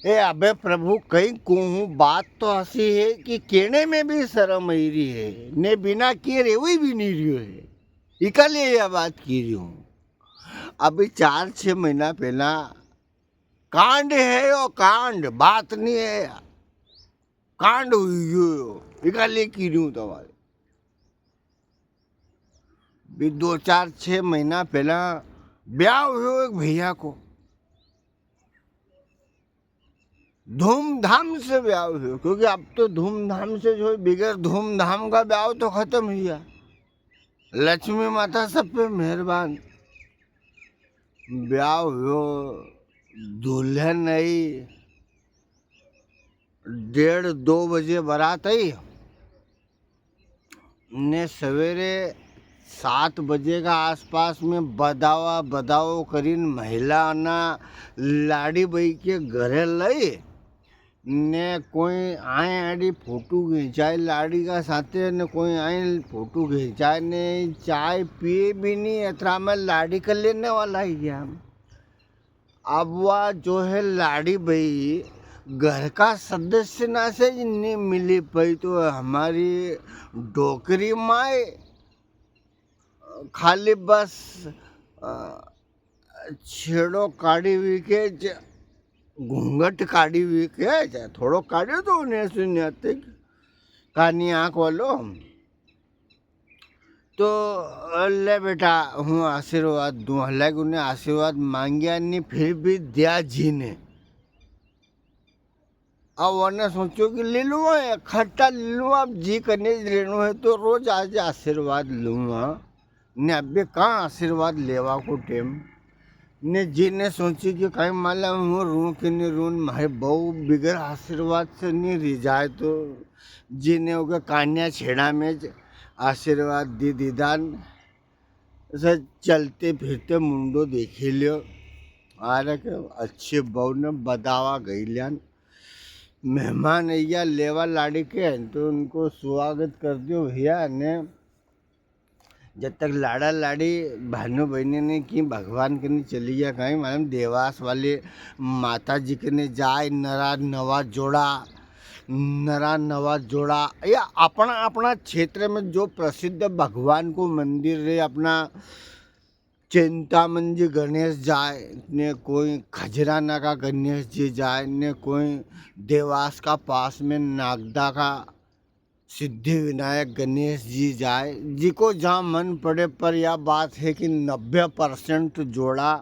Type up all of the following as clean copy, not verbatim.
ए अबे प्रभु कहीं कहूँ बात तो ऐसी है कि कहने में भी शर्म आई रही है ने बिना किए रेवई भी नहीं रही है इकले यह बात की रही हूँ। अभी 4-6 महीना पहला कांड है यो कांड बात नहीं है कांड हुई इकले की रही हूँ तुम्हारे भी 2-4-6 महीना पहला ब्याह हुआ एक भैया को धूमधाम से ब्याह हुआ क्योंकि अब तो धूमधाम से जो बिगैर धूमधाम का ब्याह तो खत्म ही गया। लक्ष्मी माता सब पे मेहरबान ब्याह हुआ दुल्हन आई 1:30-2 बजे बारात आई ने सवेरे 7 बजे का आसपास में बदाओ करीन महिला ना लाड़ी बई के घरे लई ने कोई आए आड़ी फोटो खींचाए लाड़ी का साथे ने कोई आए फोटो खींचाए ने चाय पिए भी नहीं अतरा में लाड़ी कर लेने वाला ही गया। अब वह जो है लाड़ी बई घर का सदस्य ना से नहीं मिली पाई तो हमारी डोकरी माए खाली बस छेड़ो काढ़ी हुई के घूंघट काढ़ी हुई के थोड़ो काढ़ो तो उन्हें सुनते कानी आँख वालो तो ले बेटा हूँ आशीर्वाद दूँ हालांकि उन्हें आशीर्वाद मांगिया नहीं फिर भी दिया जी ने। अब उन्हें सोचो कि ले लूँगा खट्टा ले लूँगा अब जी करने लेनो है तो रोज आज आशीर्वाद लूँगा ने अभी कहाँ आशीर्वाद लेवा को टेम ने जी ने सोची कि कहीं माला हूँ रू कि नहीं रू मारे बहु बिगड़ आशीर्वाद से नहीं रह जाए तो जी ने होगा कान्या छेड़ा में आशीर्वाद दी दीदान ऐसे चलते फिरते मुंडो देखी लियो आ रहा के अच्छे बहु ने बदावा गई लियान मेहमान अय्या लेवा लाड़ी के तो उनको स्वागत कर दियो भैया ने जब तक लाड़ा लाड़ी बहनों बहने ने की भगवान के नहीं चली गया कहीं मालूम देवास वाले माता जी के ने जाए नरा नवा जोड़ा या अपना अपना क्षेत्र में जो प्रसिद्ध भगवान को मंदिर रहे अपना चिंतामन जी गणेश जाए ने कोई खजराना का गणेश जी जाए ने कोई देवास का पास में नागदा का सिद्धि विनायक गणेश जी जाए जी को जहाँ मन पड़े पर यह बात है कि 90% जोड़ा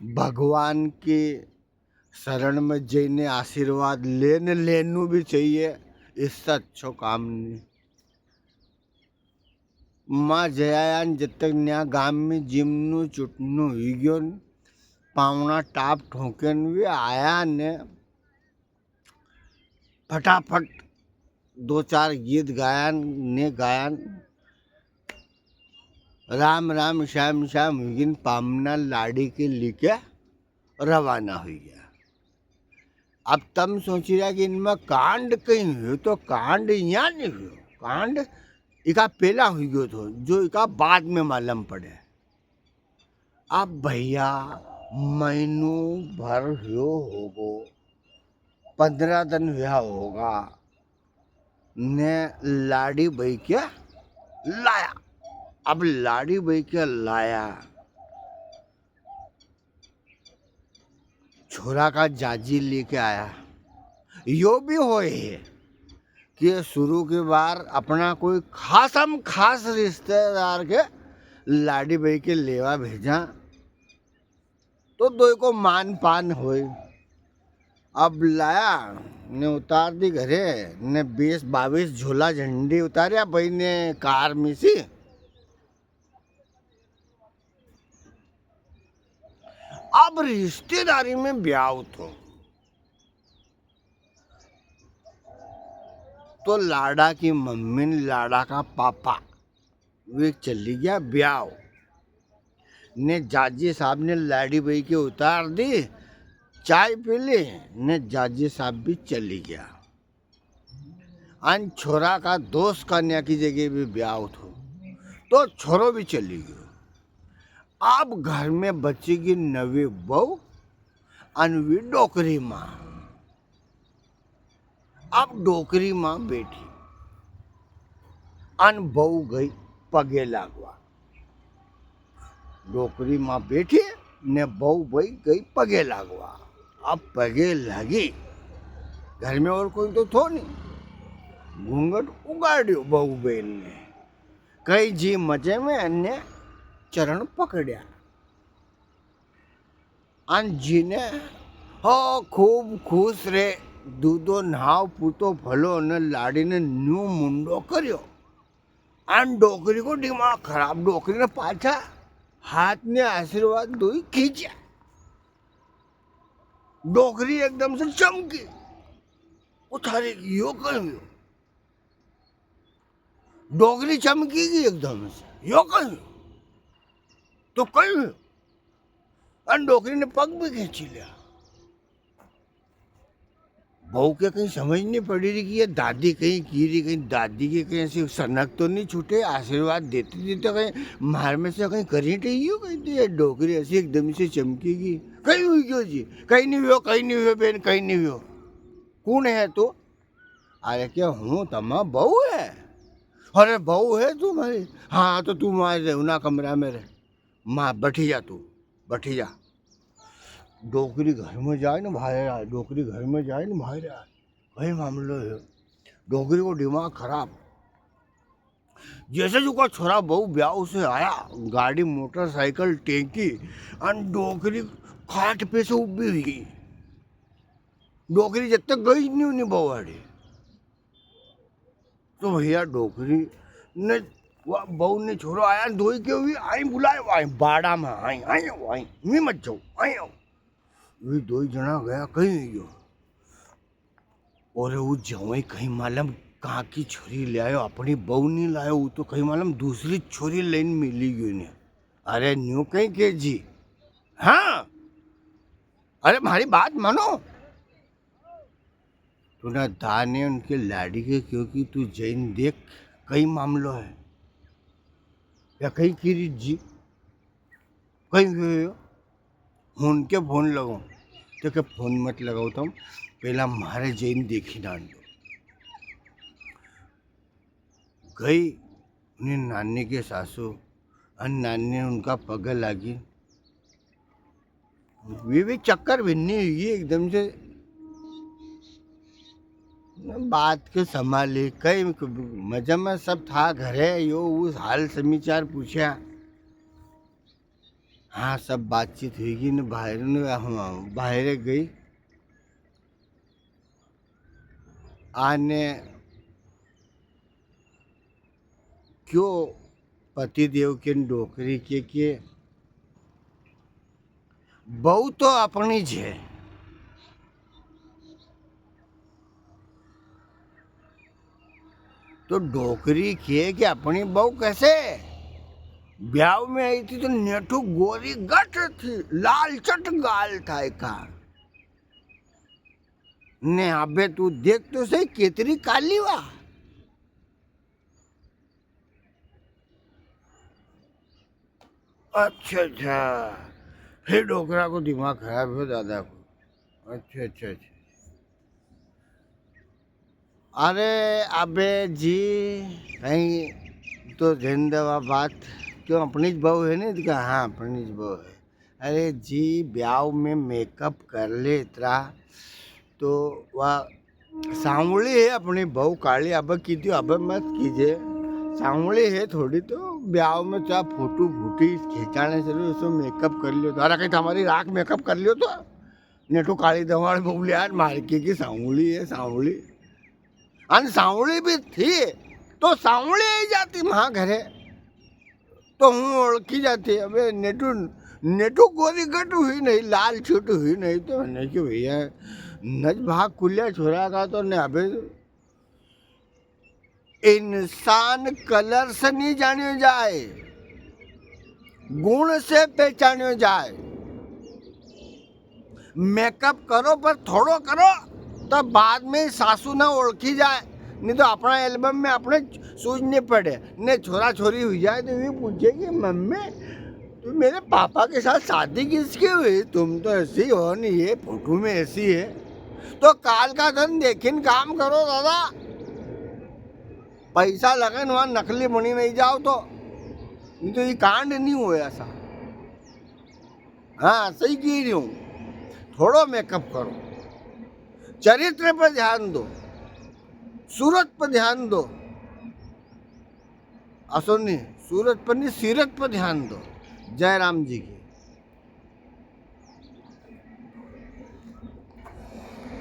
भगवान के शरण में जैने आशीर्वाद लेनू भी चाहिए इससे अच्छो काम नहीं। माँ जयायान जब तक नया गांव में जिमनू चुटनू हुई गयो पावना टाप ठोकन भी आया ने फटाफट 2-4 गीत गायन राम राम श्याम श्याम हुगिन पामना लाड़ी के लेके रवाना हो गया। अब तम सोच रहा कि इनमें कांड कहीं हुई तो कांड यहाँ नहीं हुई कांड इका पहला हुई गयो तो जो इका बाद में मालूम पड़े। अब भैया महीनू भर होगो 15 दिन हुआ होगा ने लाड़ी बई के लाया। अब लाड़ी बई के लाया छोरा का जाजी लेके आया यो भी होए है कि शुरू के बार अपना कोई खास रिश्तेदार के लाड़ी बई के लेवा भेजा तो दो को मान पान होए। अब लाया ने उतार दी घरे ने 20-22 झोला झंडी उतारिया भाई ने कार में सी। अब रिश्तेदारी में ब्याह तो लाड़ा की मम्मी ने लाड़ा का पापा वे चली गया ब्याह ने जाजी साहब ने लाड़ी बई के उतार दी चाय पी ली ने जाजी साहब भी चली गया। अन छोरा का दोस्त कन्या की जगह भी ब्याह तो छोरो भी चली गयो। अब घर में बचेगी नवी बहू अनवी डोकरी माँ अब डोकरी में बैठी अन बहू गई पगे लागवा। डोकरी में बैठी ने बहू भाई गई पगे लागवा। अब पगे लगी, घर में और कोई तो थो नहीं, घूंघट उगाड़्यो बहू बहन ने, कई जी मजे में अन्य चरण पकड़्या। अन जी ने हो खूब खुश रे दूधो नहाव पूतो भलो ने लाड़ी ने न्यू मुंडो कर्यो। अन डोकरी को दिमाग खराब, डोकरी ने पाछा हाथ ने आशीर्वाद दोई खींचा। डोकरी एकदम से चमकी, उठारी यो कहीं, डोकरी चमकी गई एकदम से, यो कहीं तो कहीं, अन डोकरी ने पग भी खींची लिया। बहू के कहीं समझ नहीं पड़ी रही कि ये दादी कहीं की रही, कहीं दादी के कहीं ऐसी सनक तो नहीं छूटे, आशीर्वाद देते देते कहीं मार में से कहीं करी नहीं हो, कहीं तो ये डोकरी ऐसी एकदम से चमकेगी। कहीं हुई क्यों जी, कहीं नहीं हुआ, कहीं नहीं हुआ बहन, कहीं नहीं हुआ। कौन है तो? अरे क्या हूँ तमा बहू है। अरे बहू है तुम्हारी? हाँ तो तू वहाँ रहे ना, कमरा में रहे, माँ बैठी जा, तू बैठी जा। डोकरी घर में जाए ना बाहर आए, डोकरी घर में जाए ना बाहर आए, वही मामलो है। डोकरी को दिमाग खराब। जैसे जो का छोरा बहू ब्याह से आया, गाड़ी मोटरसाइकिल टेंकी और डोकरी खाट पे से उभी हुई। डोकरी जब तक गई नहीं उन्हें बहू, तो भैया डोकरी ने बहू ने छोरो आया धोई के हुई आई बुलाए, आई बाड़ा में आई आई आई मैं मत जाऊ आई आओ। वे दो जना गया कहीं गयो, और वो जवाई कहीं मालूम कहाँ की छोरी ले आयो, अपनी बहू नहीं लायो, वो तो कहीं मालूम दूसरी छोरी लेन मिली गई ने। अरे न्यू कहीं के जी, हाँ अरे हमारी बात मानो, तू ना दाने उनके लाड़ी के, क्योंकि तू जैन देख कई मामलो है या कहीं की जी कहीं गयो। उनके फोन लगाओ तो क्या फोन मत लगाओ, तुम पहला मारे जैन देखी डाल दो। गई उन्हें नानी के सासू, और नानी ने उनका पग लागी। वे भी चक्कर भिन्नी हुई एकदम से, बात के संभाली, कई मजा में सब था घरे, यो उस हाल समाचार पूछा। हाँ सब बातचीत हुई न, बाहर गई आने क्यों पति देव के डोकरी के बहू तो अपनी ज है, तो डोकरी के कि अपनी बहू कैसे ब्याह में आई थी, तो नेठू गोरी गट थी, लाल चट गाल था एका ने। अबे तू देख तो सही केतरी काली वा। अच्छा अच्छा, फिर डोकरा को दिमाग खराब है दादा को। अच्छा अच्छा अच्छा, अरे अबे जी कहीं तो ध्यान देवा बात, क्यों अपनी ज बहू है नहीं? क्या हाँ अपनी ज बहू है। अरे जी ब्याह में मेकअप कर ले इतना, तो वह सांवली है अपनी बहू, काली अब कीजिए, अब मत कीजिए, सांवली है थोड़ी, तो ब्याह में चाहे फोटो फूटी खींचाने से उसको मेकअप कर लियो, तो अरे कहीं हमारी राख मेकअप कर लियो, तो नेठू काली दवाड़ बोले यार मार्के की सांवली है सांवली। अन सांवली भी थी तो सांवली आई जाती वहाँ घरे, तो हूँ ओळखी जाती। अबे नेटू नेटू गोरी गट हुई नहीं, लाल छूट हुई नहीं, तो नहीं कि भैया नज भाग खुलिया छोरा का, तो ने अबे इंसान कलर से नहीं जानियो जाए, गुण से पहचानियो जाए। मेकअप करो पर थोड़ो करो, तो बाद में सासू ना ओळखी जाए, नहीं तो अपना एल्बम में अपने सूझने पड़े। ने छोरा छोरी हुई जाए तो ये पूछेगी मम्मी तो मेरे पापा के साथ शादी किसकी हुई, तुम तो ऐसी हो नहीं, ये फोटो में ऐसी है। तो काल का धन देखिन काम करो दादा। पैसा लगन वहां नकली बनी नहीं जाओ तो, नहीं तो ये कांड नहीं हुए ऐसा। हाँ सही की रही हूँ, थोड़ो मेकअप करो, चरित्र पर ध्यान दो, सूरत पर ध्यान दो, असो नहीं सूरत पर नहीं सीरत पर ध्यान दो। जय राम जी की।